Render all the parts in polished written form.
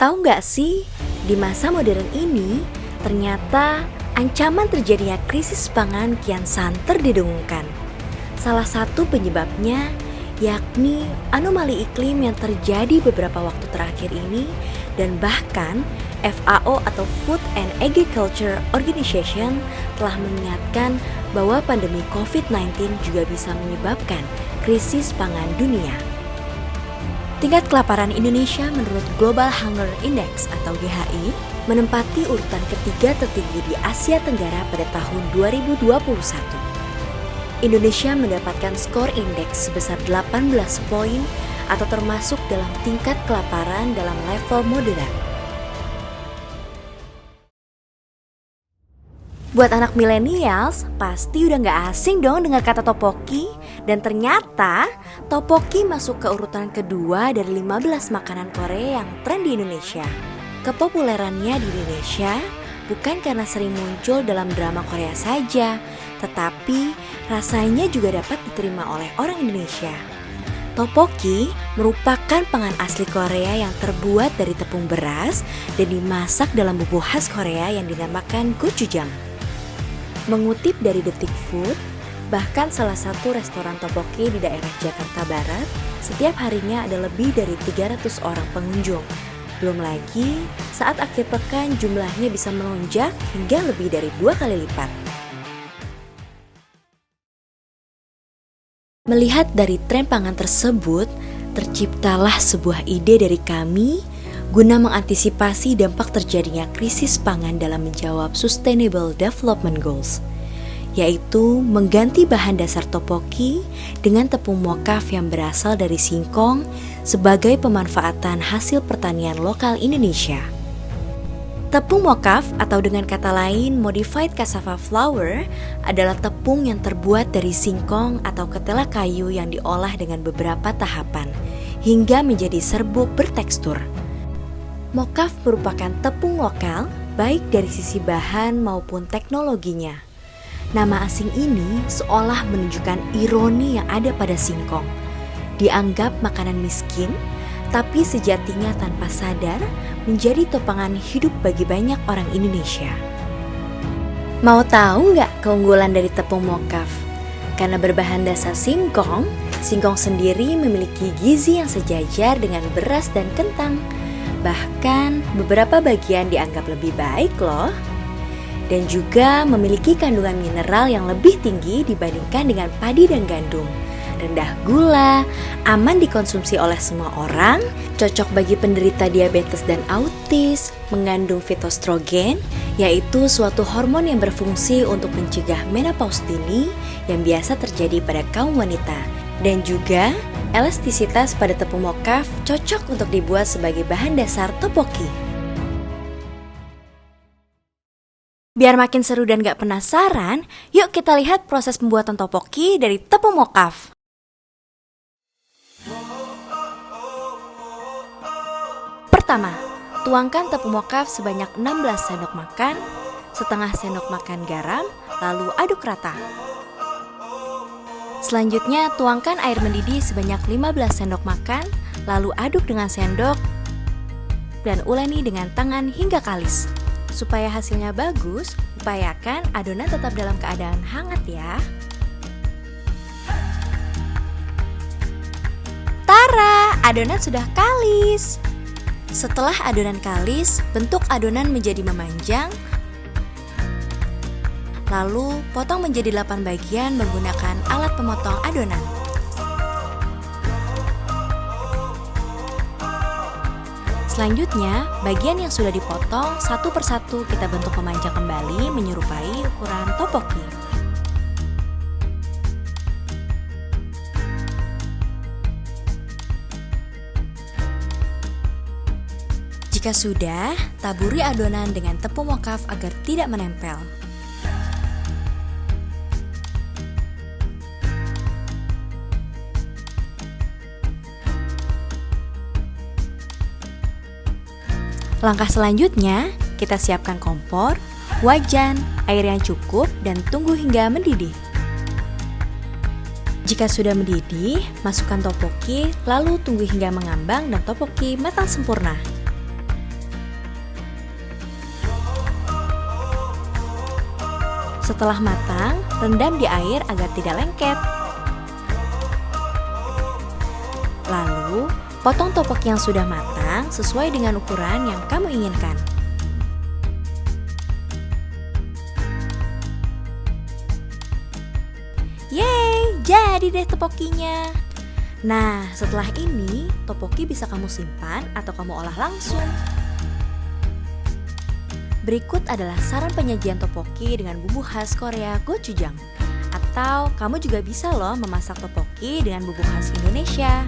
Tahu nggak sih, di masa modern ini, ternyata ancaman terjadinya krisis pangan kian santer didengungkan. Salah satu penyebabnya yakni anomali iklim yang terjadi beberapa waktu terakhir ini, dan bahkan FAO atau Food and Agriculture Organization telah mengingatkan bahwa pandemi COVID-19 juga bisa menyebabkan krisis pangan dunia. Tingkat kelaparan Indonesia menurut Global Hunger Index atau GHI menempati urutan ketiga tertinggi di Asia Tenggara pada tahun 2021. Indonesia mendapatkan skor indeks sebesar 18 poin atau termasuk dalam tingkat kelaparan dalam level moderat. Buat anak millennials, pasti udah gak asing dong dengan kata topoki. Dan ternyata, topoki masuk ke urutan kedua dari 15 makanan Korea yang tren di Indonesia. Kepopulerannya di Indonesia bukan karena sering muncul dalam drama Korea saja, tetapi rasanya juga dapat diterima oleh orang Indonesia. Topoki merupakan pangan asli Korea yang terbuat dari tepung beras dan dimasak dalam bumbu khas Korea yang dinamakan gochujang. Mengutip dari Detik Food, bahkan salah satu restoran topoki di daerah Jakarta Barat, setiap harinya ada lebih dari 300 orang pengunjung. Belum lagi, saat akhir pekan jumlahnya bisa melonjak hingga lebih dari 2 kali lipat. Melihat dari tren pangan tersebut, terciptalah sebuah ide dari kami guna mengantisipasi dampak terjadinya krisis pangan dalam menjawab Sustainable Development Goals, yaitu mengganti bahan dasar topoki dengan tepung mokaf yang berasal dari singkong sebagai pemanfaatan hasil pertanian lokal Indonesia. Tepung mokaf atau dengan kata lain modified cassava flour adalah tepung yang terbuat dari singkong atau ketela kayu yang diolah dengan beberapa tahapan hingga menjadi serbuk bertekstur. Mokaf merupakan tepung lokal baik dari sisi bahan maupun teknologinya. Nama asing ini seolah menunjukkan ironi yang ada pada singkong. Dianggap makanan miskin, tapi sejatinya tanpa sadar menjadi topangan hidup bagi banyak orang Indonesia. Mau tahu nggak keunggulan dari tepung mokaf? Karena berbahan dasar singkong, singkong sendiri memiliki gizi yang sejajar dengan beras dan kentang. Bahkan beberapa bagian dianggap lebih baik loh. Dan juga memiliki kandungan mineral yang lebih tinggi dibandingkan dengan padi dan gandum. Rendah gula, aman dikonsumsi oleh semua orang, cocok bagi penderita diabetes dan autis, mengandung fitostrogen, yaitu suatu hormon yang berfungsi untuk mencegah menopause dini yang biasa terjadi pada kaum wanita. Dan juga elastisitas pada tepung mokaf cocok untuk dibuat sebagai bahan dasar topoki. Biar makin seru dan gak penasaran, yuk kita lihat proses pembuatan topoki dari tepung mokaf. Pertama, tuangkan tepung mokaf sebanyak 16 sendok makan, setengah sendok makan garam, lalu aduk rata. Selanjutnya, tuangkan air mendidih sebanyak 15 sendok makan, lalu aduk dengan sendok dan uleni dengan tangan hingga kalis. Supaya hasilnya bagus, upayakan adonan tetap dalam keadaan hangat ya. Tara, adonan sudah kalis. Setelah adonan kalis, bentuk adonan menjadi memanjang. Lalu, potong menjadi 8 bagian menggunakan alat pemotong adonan. Selanjutnya, bagian yang sudah dipotong satu persatu kita bentuk memanjang kembali menyerupai ukuran topoki. Jika sudah, taburi adonan dengan tepung mokaf agar tidak menempel. Langkah selanjutnya, kita siapkan kompor, wajan, air yang cukup, dan tunggu hingga mendidih. Jika sudah mendidih, masukkan topoki, lalu tunggu hingga mengambang dan topoki matang sempurna. Setelah matang, rendam di air agar tidak lengket. Lalu, potong topoki yang sudah matang sesuai dengan ukuran yang kamu inginkan. Yeay, jadi deh topokinya. Nah, setelah ini, topoki bisa kamu simpan atau kamu olah langsung. Berikut adalah saran penyajian topoki dengan bumbu khas Korea gochujang. Atau kamu juga bisa loh memasak topoki dengan bumbu khas Indonesia.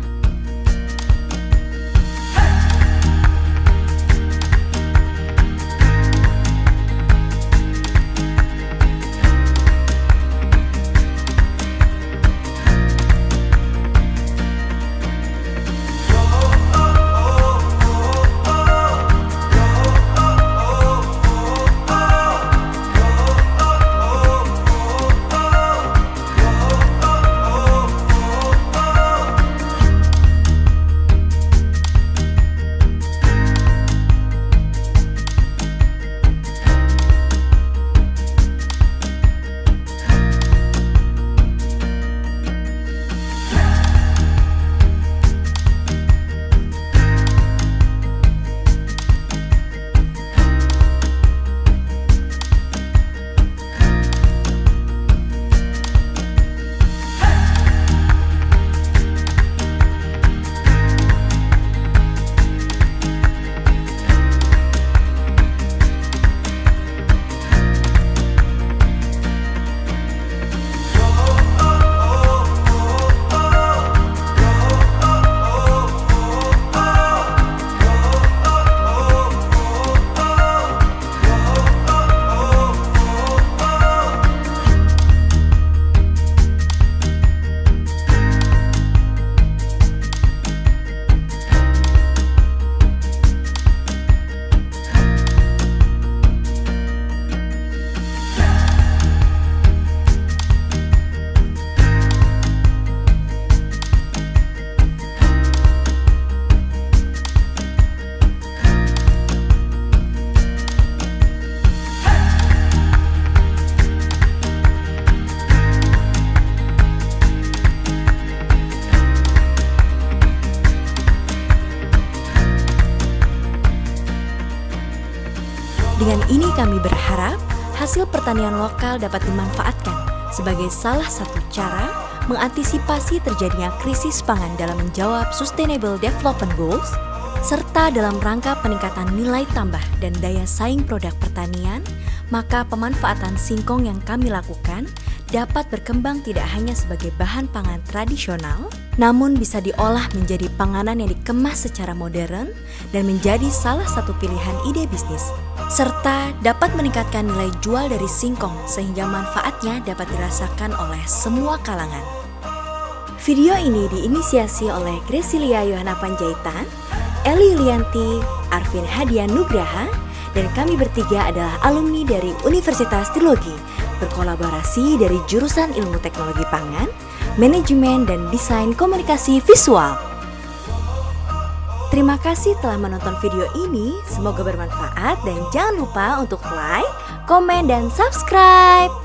Dengan ini kami berharap hasil pertanian lokal dapat dimanfaatkan sebagai salah satu cara mengantisipasi terjadinya krisis pangan dalam menjawab Sustainable Development Goals, serta dalam rangka peningkatan nilai tambah dan daya saing produk pertanian, maka pemanfaatan singkong yang kami lakukan dapat berkembang tidak hanya sebagai bahan pangan tradisional, namun bisa diolah menjadi panganan yang dikemas secara modern dan menjadi salah satu pilihan ide bisnis, serta dapat meningkatkan nilai jual dari singkong sehingga manfaatnya dapat dirasakan oleh semua kalangan. Video ini diinisiasi oleh Gresilia Yohana Panjaitan, Eli Yulianti, Arvin Hadian Nugraha, dan kami bertiga adalah alumni dari Universitas Trilogi, berkolaborasi dari jurusan Ilmu Teknologi Pangan, Manajemen dan Desain Komunikasi Visual. Terima kasih telah menonton video ini, semoga bermanfaat dan jangan lupa untuk like, komen, dan subscribe.